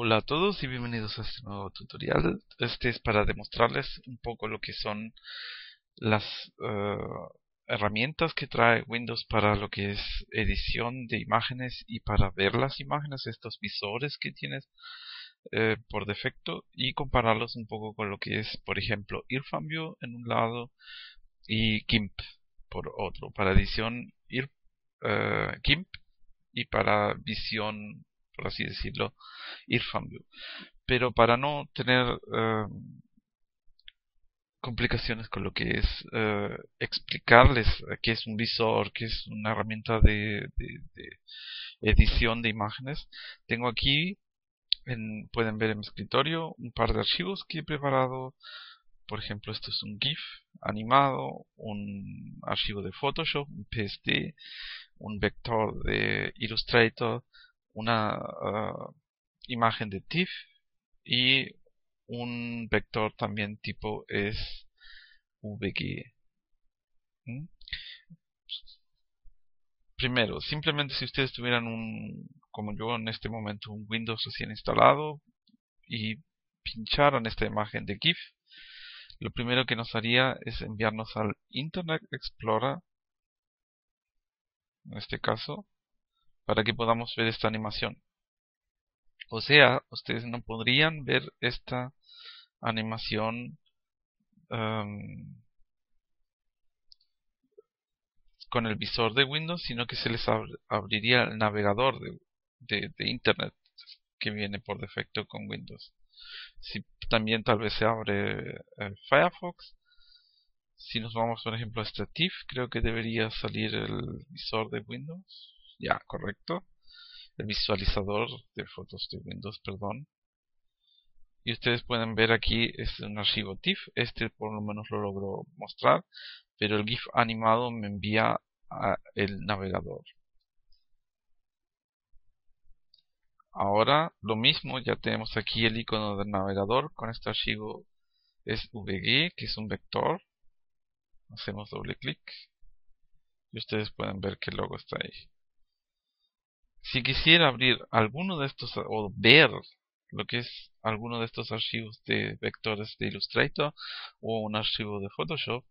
Hola a todos y bienvenidos a este nuevo tutorial. Este es para demostrarles un poco lo que son las herramientas que trae Windows para lo que es edición de imágenes y para ver las imágenes, estos visores que tienes por defecto, y compararlos un poco con lo que es, por ejemplo, IrfanView en un lado y GIMP por otro. Para edición GIMP, y para visión, por así decirlo, IrfanView. Pero para no tener complicaciones con lo que es explicarles qué es un visor, qué es una herramienta de edición de imágenes, tengo aquí, pueden ver en mi escritorio, un par de archivos que he preparado. Por ejemplo, esto es un GIF animado, un archivo de Photoshop, un PSD, un vector de Illustrator, una imagen de TIFF y un vector también tipo SVG. ¿Mm? Primero, simplemente si ustedes tuvieran como yo en este momento, un Windows recién instalado y pincharan esta imagen de GIF, lo primero que nos haría es enviarnos al Internet Explorer, en este caso, para que podamos ver esta animación. O sea, ustedes no podrían ver esta animación con el visor de Windows, sino que se les abriría el navegador de Internet que viene por defecto con Windows. Si también tal vez se abre Firefox. Si nos vamos, por ejemplo, a este TIFF, creo que debería salir el visor de Windows. Ya, correcto. El visualizador de fotos de Windows, perdón. Y ustedes pueden ver aquí es un archivo TIFF. Este por lo menos lo logro mostrar, pero el GIF animado me envía a el navegador. Ahora lo mismo, ya tenemos aquí el icono del navegador con este archivo SVG, que es un vector. Hacemos doble clic y ustedes pueden ver que el logo está ahí. Si quisiera abrir alguno de estos o ver lo que es alguno de estos archivos de vectores de Illustrator o un archivo de Photoshop,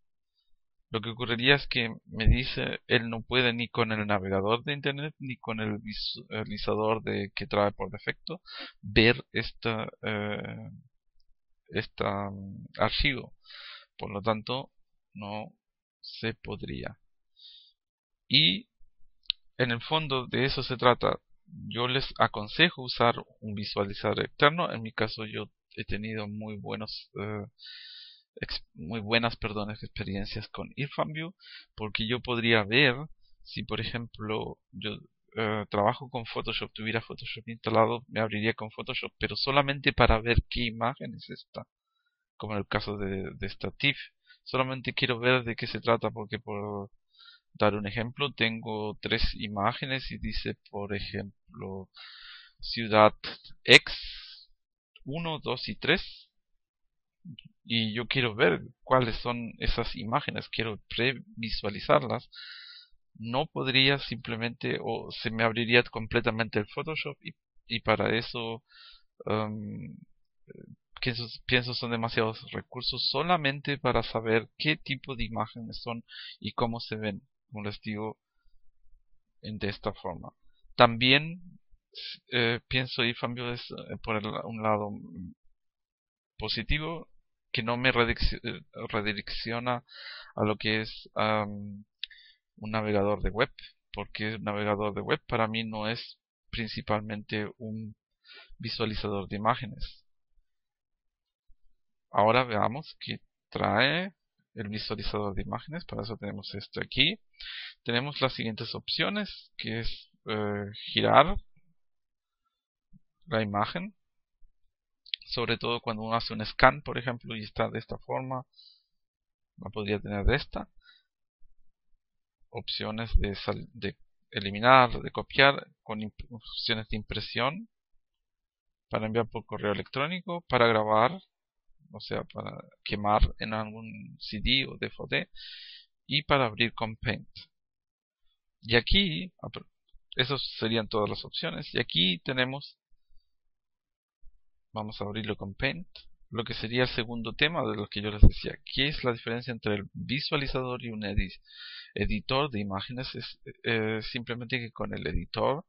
lo que ocurriría es que me dice él no puede ni con el navegador de internet ni con el visualizador que trae por defecto ver archivo. Por lo tanto, no se podría. Y en el fondo de eso se trata. Yo les aconsejo usar un visualizador externo. En mi caso yo he tenido muy buenas, perdón, experiencias con IrfanView, porque yo podría ver si, por ejemplo, yo trabajo con Photoshop, tuviera Photoshop instalado, me abriría con Photoshop, pero solamente para ver qué imagen es esta, como en el caso de esta TIFF. Solamente quiero ver de qué se trata, porque por dar un ejemplo, tengo tres imágenes y dice, por ejemplo, ciudad X 1, 2 y 3, y yo quiero ver cuáles son esas imágenes, quiero previsualizarlas. No podría simplemente, o se me abriría completamente el Photoshop, y para eso um, pienso son demasiados recursos solamente para saber qué tipo de imágenes son y cómo se ven, como les digo, de esta forma. También pienso IrfanView es por un lado positivo, que no me redirecciona a lo que es un navegador de web, porque un navegador de web para mí no es principalmente un visualizador de imágenes. Ahora veamos qué trae el visualizador de imágenes. Para eso tenemos esto aquí. Tenemos las siguientes opciones, que es girar la imagen, sobre todo cuando uno hace un scan, por ejemplo, y está de esta forma, la podría tener de esta. Opciones de eliminar, de copiar, con opciones de impresión, para enviar por correo electrónico, para grabar, o sea, para quemar en algún CD o DVD, y para abrir con Paint. Y aquí, esas serían todas las opciones. Y aquí tenemos Vamos a abrirlo con Paint. Lo que sería el segundo tema de lo que yo les decía. ¿Qué es la diferencia entre el visualizador y un editor de imágenes? Es simplemente que con el editor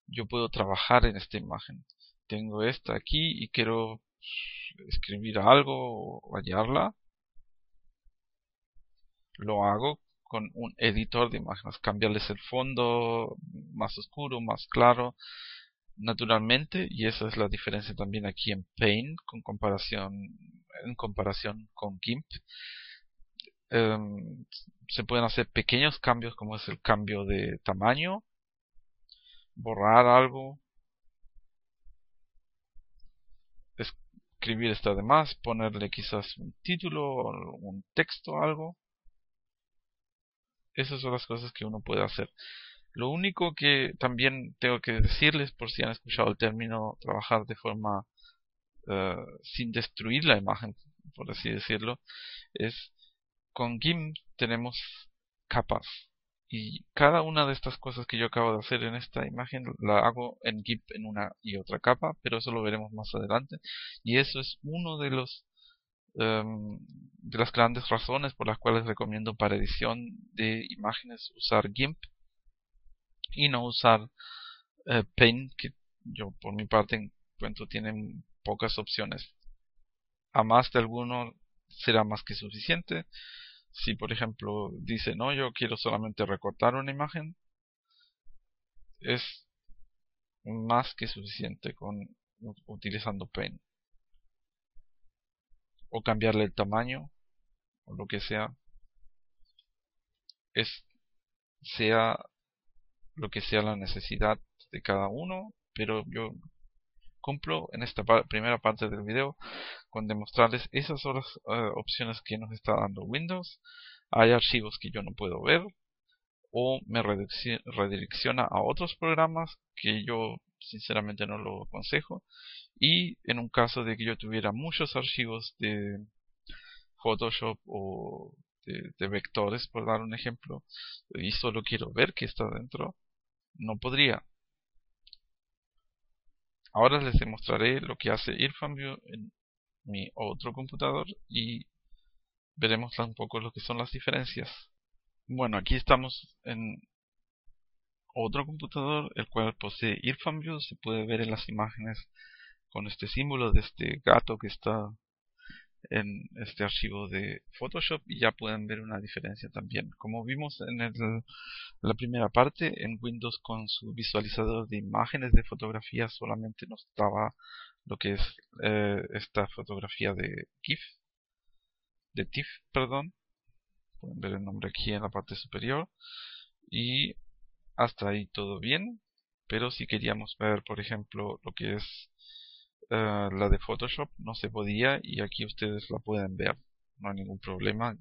yo puedo trabajar en esta imagen. Tengo esta aquí y quiero escribir algo o hallarla. Lo hago con un editor de imágenes. Cambiarles el fondo más oscuro, más claro, naturalmente, y esa es la diferencia también aquí en Paint en comparación con GIMP. Se pueden hacer pequeños cambios como es el cambio de tamaño, borrar algo, escribir está de más, ponerle quizás un título o un texto, algo. Esas son las cosas que uno puede hacer. Lo único que también tengo que decirles, por si han escuchado el término trabajar de forma sin destruir la imagen, por así decirlo, es con GIMP tenemos capas. Y cada una de estas cosas que yo acabo de hacer en esta imagen la hago en GIMP en una y otra capa, pero eso lo veremos más adelante. Y eso es uno de de las grandes razones por las cuales recomiendo para edición de imágenes usar GIMP y no usar Paint, que yo por mi parte encuentro tienen pocas opciones. A más de alguno será más que suficiente. Si por ejemplo dice no, yo quiero solamente recortar una imagen, es más que suficiente con utilizando Paint. O cambiarle el tamaño o lo que sea, es sea lo que sea la necesidad de cada uno, pero yo cumplo en esta primera parte del video con demostrarles esas son las opciones que nos está dando Windows. Hay archivos que yo no puedo ver o me redirecciona a otros programas que yo sinceramente no lo aconsejo, y en un caso de que yo tuviera muchos archivos de Photoshop o de vectores, por dar un ejemplo, y solo quiero ver qué está dentro, no podría. Ahora les demostraré lo que hace Irfanview en mi otro computador y veremos un poco lo que son las diferencias. Bueno, aquí estamos en otro computador, el cual posee Irfanview. Se puede ver en las imágenes con este símbolo de este gato que está en este archivo de Photoshop, y ya pueden ver una diferencia también. Como vimos en la primera parte, en Windows con su visualizador de imágenes de fotografía solamente nos daba lo que es esta fotografía de TIFF, perdón. Pueden ver el nombre aquí en la parte superior y hasta ahí todo bien. Pero si queríamos ver, por ejemplo, lo que es la de Photoshop, no se podía, y aquí ustedes la pueden ver, no hay ningún problema.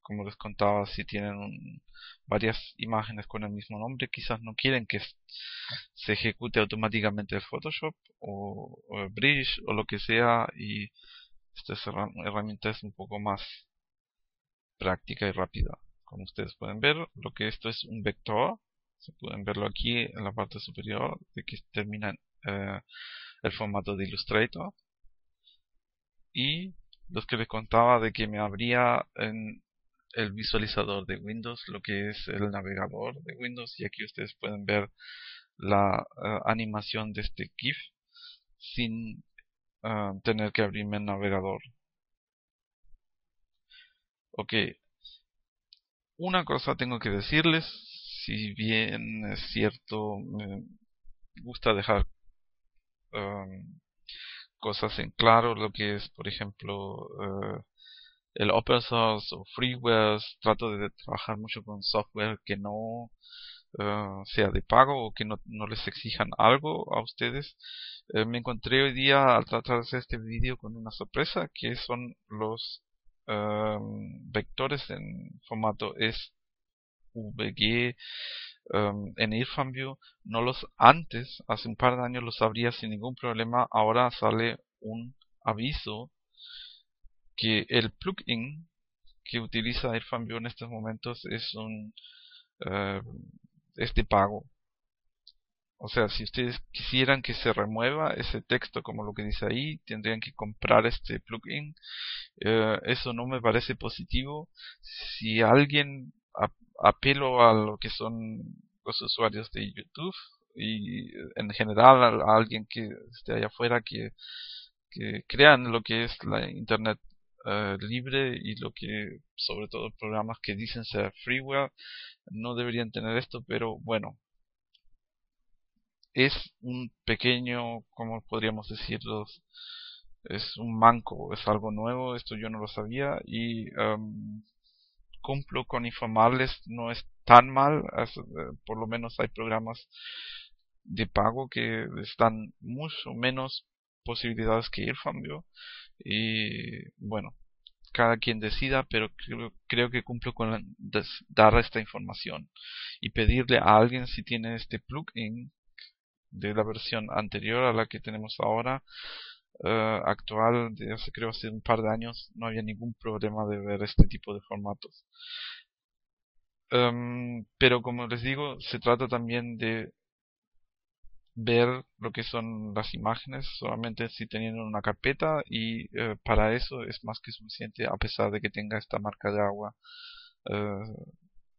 Como les contaba, si tienen varias imágenes con el mismo nombre, quizás no quieren que se ejecute automáticamente el Photoshop o el Bridge o lo que sea, y esta herramienta es un poco más práctica y rápida. Como ustedes pueden ver, lo que esto es un vector, se pueden verlo aquí en la parte superior de que termina el formato de Illustrator, y los que les contaba de que me abría en el visualizador de Windows lo que es el navegador de Windows, y aquí ustedes pueden ver la animación de este GIF sin tener que abrirme el navegador. Ok, una cosa tengo que decirles, si bien es cierto, me gusta dejar cosas en claro, lo que es por ejemplo el open source o freeware. Trato de trabajar mucho con software que no sea de pago o que no les exijan algo a ustedes. Me encontré hoy día al tratar de hacer este vídeo con una sorpresa, que son los vectores en formato SVG en Irfanview. No los antes, hace un par de años los abría sin ningún problema. Ahora sale un aviso que el plugin que utiliza Irfanview en estos momentos es de pago. O sea, si ustedes quisieran que se remueva ese texto como lo que dice ahí, tendrían que comprar este plugin. Eso no me parece positivo. Si alguien apelo a lo que son los usuarios de YouTube y en general a alguien que esté allá afuera que crean lo que es la internet libre y lo que sobre todo programas que dicen ser freeware no deberían tener esto, pero bueno, es un pequeño, como podríamos decirlo, es un manco, es algo nuevo, esto yo no lo sabía y cumplo con informarles, no es tan mal, por lo menos hay programas de pago que les dan mucho menos posibilidades que Irfambio y bueno, cada quien decida, pero creo que cumplo con dar esta información y pedirle a alguien si tiene este plugin de la versión anterior a la que tenemos ahora, actual, de hace creo hace un par de años, no había ningún problema de ver este tipo de formatos. Pero como les digo, se trata también de ver lo que son las imágenes solamente si teniendo una carpeta y para eso es más que suficiente a pesar de que tenga esta marca de agua. Eh,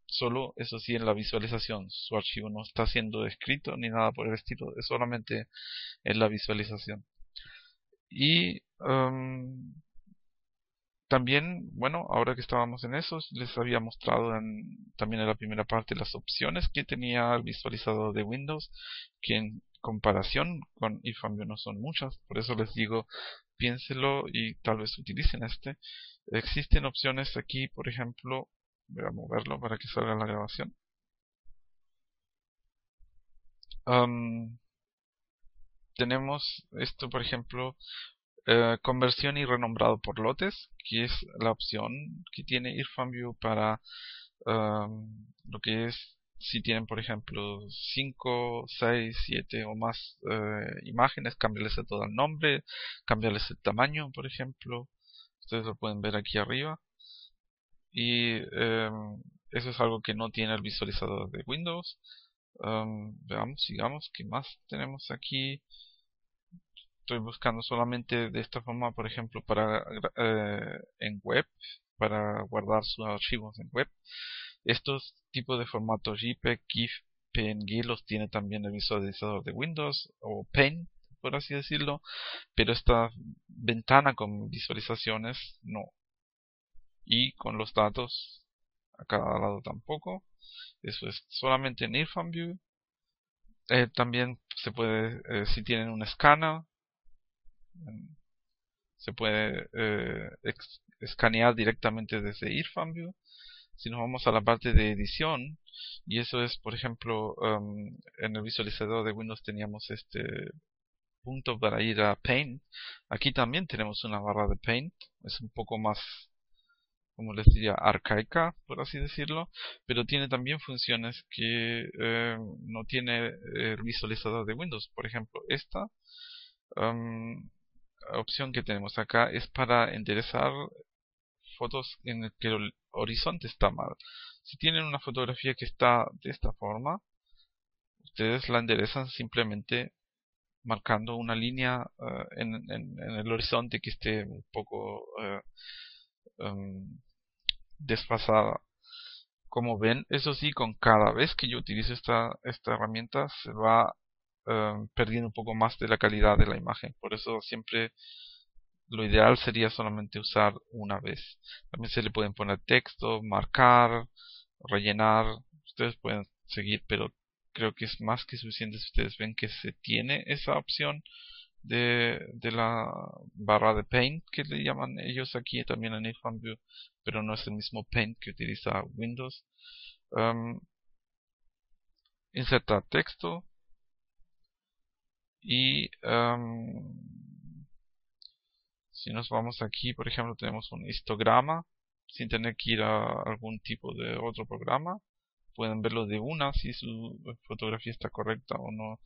Solo eso sí en la visualización su archivo no está siendo escrito ni nada por el estilo, es solamente en la visualización. Y también, bueno, ahora que estábamos en eso, les había mostrado también en la primera parte las opciones que tenía el visualizador de Windows, que en comparación con Ifambio no son muchas, por eso les digo, piénselo y tal vez utilicen este. Existen opciones aquí, por ejemplo, voy a moverlo para que salga la grabación. Am, Tenemos esto, por ejemplo, conversión y renombrado por lotes, que es la opción que tiene Irfanview para lo que es si tienen por ejemplo 5 6 7 o más imágenes, cambiarles a todo el nombre, cambiarles el tamaño, por ejemplo. Ustedes lo pueden ver aquí arriba. Y eso es algo que no tiene el visualizador de Windows. Veamos, sigamos, ¿qué más tenemos aquí? Estoy buscando solamente de esta forma, por ejemplo, para en web, para guardar sus archivos en web. Estos tipos de formatos JPEG, GIF, PNG los tiene también el visualizador de Windows o Paint, por así decirlo, pero esta ventana con visualizaciones no. Y con los datos a cada lado tampoco. Eso es solamente en Irfanview. También se puede, si tienen un escáner, se puede escanear directamente desde Irfanview. Si nos vamos a la parte de edición, y eso es, por ejemplo, en el visualizador de Windows teníamos este punto para ir a Paint. Aquí también tenemos una barra de Paint. Es un poco más, como les diría, arcaica, por así decirlo, pero tiene también funciones que no tiene el visualizador de Windows. Por ejemplo, esta opción que tenemos acá es para enderezar fotos en el que el horizonte está mal. Si tienen una fotografía que está de esta forma, ustedes la enderezan simplemente marcando una línea en el horizonte que esté un poco em, desfasada. Como ven, eso sí, con cada vez que yo utilizo esta herramienta se va perdiendo un poco más de la calidad de la imagen. Por eso siempre lo ideal sería solamente usar una vez. También se le pueden poner texto, marcar, rellenar. Ustedes pueden seguir, pero creo que es más que suficiente si ustedes ven que se tiene esa opción de la barra de Paint que le llaman ellos aquí también en Irfanview, pero no es el mismo Paint que utiliza Windows. Insertar texto y si nos vamos aquí, por ejemplo, tenemos un histograma sin tener que ir a algún tipo de otro programa. Pueden verlo de una si su fotografía está correcta o no.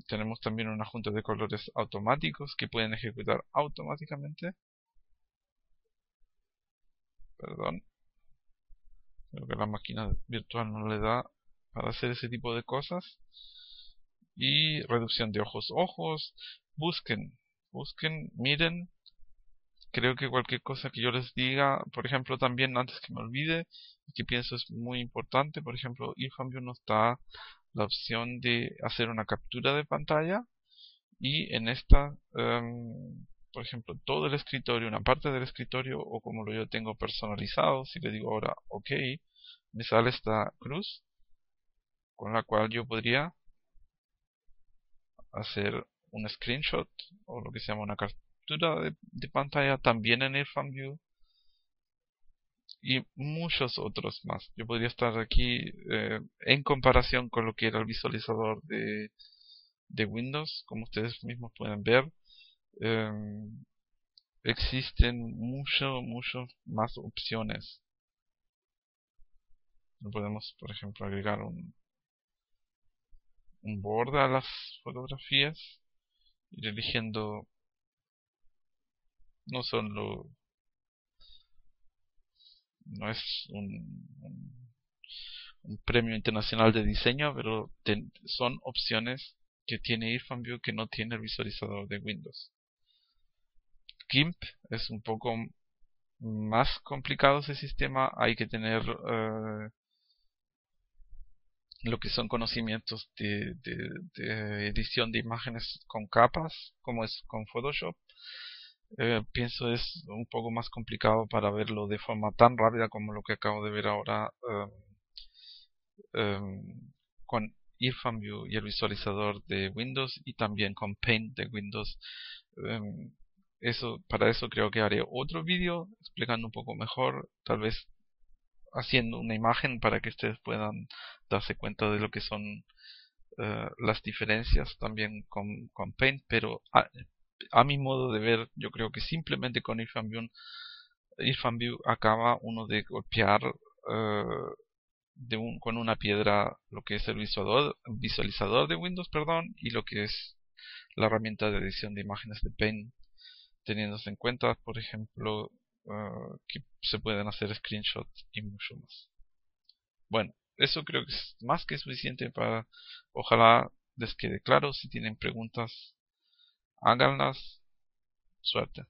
Tenemos también una junta de colores automáticos que pueden ejecutar automáticamente. Perdón, creo que la máquina virtual no le da para hacer ese tipo de cosas. y reducción de ojos. Busquen, miren. Creo que cualquier cosa que yo les diga, por ejemplo, también antes que me olvide, que pienso es muy importante, por ejemplo, IrfanView nos da la opción de hacer una captura de pantalla y en esta, por ejemplo, todo el escritorio, una parte del escritorio o como lo yo tengo personalizado, si le digo ahora OK, me sale esta cruz con la cual yo podría hacer un screenshot o lo que se llama una captura de pantalla también en IrfanView y muchos otros más. Yo podría estar aquí en comparación con lo que era el visualizador de Windows, como ustedes mismos pueden ver. Existen muchos más opciones. Podemos, por ejemplo, agregar un borde a las fotografías, ir eligiendo no solo no es un premio internacional de diseño, pero son opciones que tiene IrfanView que no tiene el visualizador de Windows. GIMP es un poco más complicado ese sistema, hay que tener lo que son conocimientos de edición de imágenes con capas, como es con Photoshop. Pienso es un poco más complicado para verlo de forma tan rápida como lo que acabo de ver ahora con IrfanView y el visualizador de Windows y también con Paint de Windows. Para eso creo que haré otro vídeo explicando un poco mejor, tal vez haciendo una imagen para que ustedes puedan darse cuenta de lo que son las diferencias también con Paint, pero a mi modo de ver, yo creo que simplemente con IrfanView acaba uno de golpear con una piedra lo que es el visualizador de Windows, perdón, y lo que es la herramienta de edición de imágenes de Paint, teniéndose en cuenta, por ejemplo, que se pueden hacer screenshots y mucho más. Bueno, eso creo que es más que suficiente para, ojalá les quede claro. Si tienen preguntas, háganlas. Suerte.